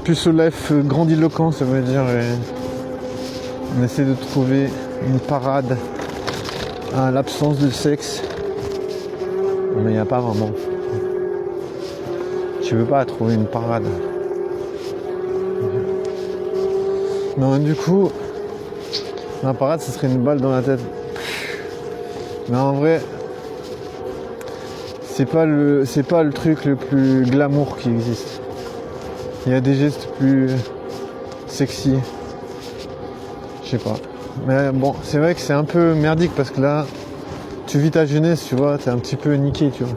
Plus au life grandiloquent, ça veut dire on essaie de trouver une parade à l'absence de sexe. Mais il n'y a pas vraiment. Tu veux pas trouver une parade. Non, du coup, la parade, ce serait une balle dans la tête. Mais en vrai, c'est pas le truc le plus glamour qui existe. Il y a des gestes plus sexy. Je sais pas. Mais bon, c'est vrai que c'est un peu merdique parce que là, tu vis ta jeunesse, tu vois, t'es un petit peu niqué, tu vois.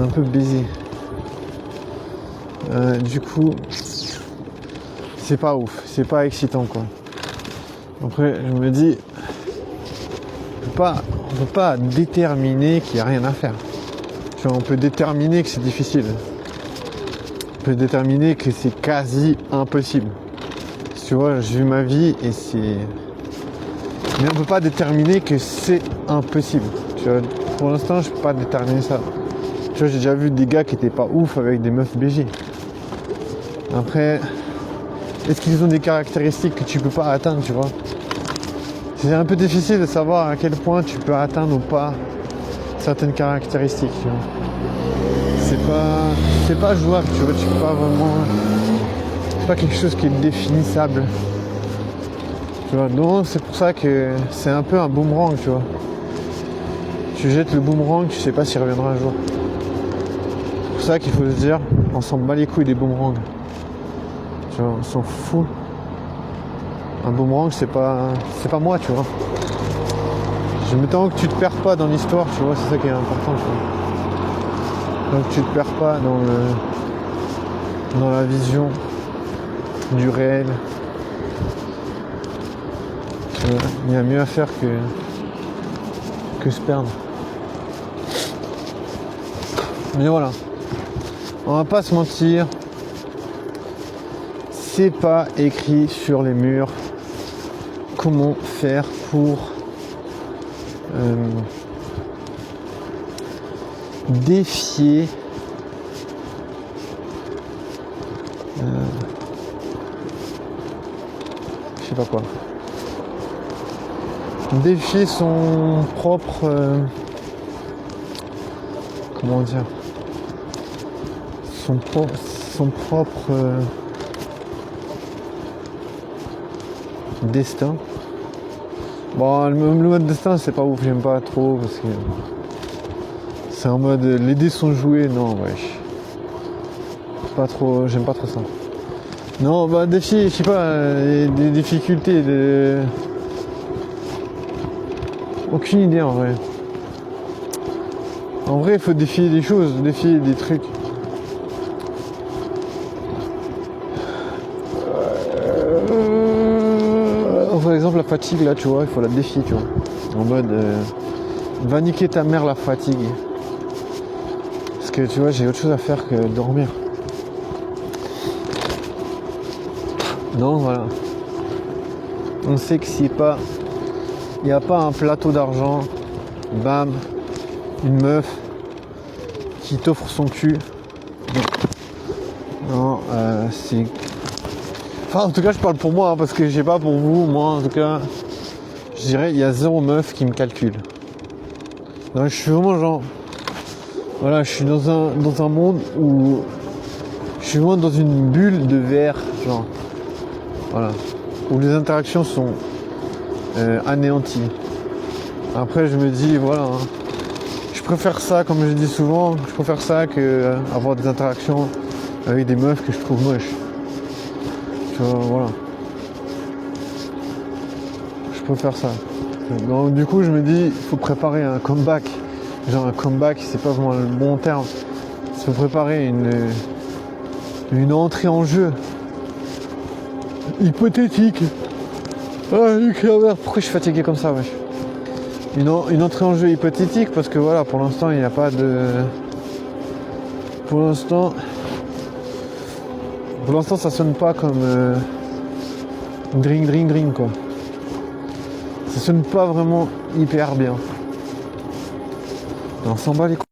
Un peu baisé. Du coup, c'est pas ouf, c'est pas excitant, quoi. Après, je me dis, on peut pas déterminer qu'il n'y a rien à faire. Tu vois, on peut déterminer que c'est difficile. On peut déterminer que c'est quasi impossible. Tu vois, j'ai vu ma vie et c'est... Mais on peut pas déterminer que c'est impossible. Tu vois, pour l'instant, je peux pas déterminer ça. Tu vois, j'ai déjà vu des gars qui étaient pas ouf avec des meufs BG. Après, est-ce qu'ils ont des caractéristiques que tu peux pas atteindre, tu vois? C'est un peu difficile de savoir à quel point tu peux atteindre ou pas certaines caractéristiques, tu vois. C'est pas jouable, tu vois, tu peux pas vraiment... C'est pas quelque chose qui est définissable. Tu vois, donc c'est pour ça que c'est un peu un boomerang, tu vois. Tu jettes le boomerang, tu sais pas s'il reviendra un jour. C'est pour ça qu'il faut se dire, on s'en bat les couilles des boomerangs. Tu vois, on s'en fout. Un boomerang, c'est pas moi, tu vois. Tant que tu te perds pas dans l'histoire, tu vois, c'est ça qui est important, tu vois. Donc tu te perds pas dans la vision du réel. Il y a mieux à faire que se perdre. Mais voilà, on va pas se mentir, c'est pas écrit sur les murs comment faire pour défier je sais pas quoi. Défier son propre comment dire, son propre destin. Bon, le mode destin, c'est pas ouf, j'aime pas trop parce que c'est en mode les dés sont joués, non, wesh. Pas trop, j'aime pas trop ça. Non, bah défier, je sais pas, des difficultés, aucune idée en vrai. En vrai, il faut défier des choses, défier des trucs. Par exemple, la fatigue, là, tu vois, il faut la défier, tu vois. En mode, va niquer ta mère la fatigue. Parce que, tu vois, j'ai autre chose à faire que dormir. Non, voilà. On sait que il n'y a pas un plateau d'argent, bam, une meuf qui t'offre son cul. Non, c'est... Enfin, en tout cas, je parle pour moi, hein, parce que je sais pas pour vous. Moi, en tout cas, je dirais, il y a 0 meuf qui me calcule. Donc, je suis vraiment genre... Voilà, je suis dans un monde où... Je suis vraiment dans une bulle de verre, genre... Voilà. Où les interactions sont anéanties. Après, je me dis, voilà... Hein, je préfère ça, comme je dis souvent, je préfère ça que avoir des interactions avec des meufs que je trouve moches. Tu vois, voilà. Je préfère ça. Donc du coup je me dis, il faut préparer un comeback. Genre un comeback, c'est pas vraiment le bon terme. Il faut préparer une entrée en jeu. Hypothétique. Ah, pourquoi je suis fatigué comme ça, wesh. Une entrée en jeu hypothétique parce que voilà, pour l'instant il n'y a pas de... Pour l'instant ça sonne pas comme drink quoi. Ça sonne pas vraiment hyper bien. On s'en bat les couilles.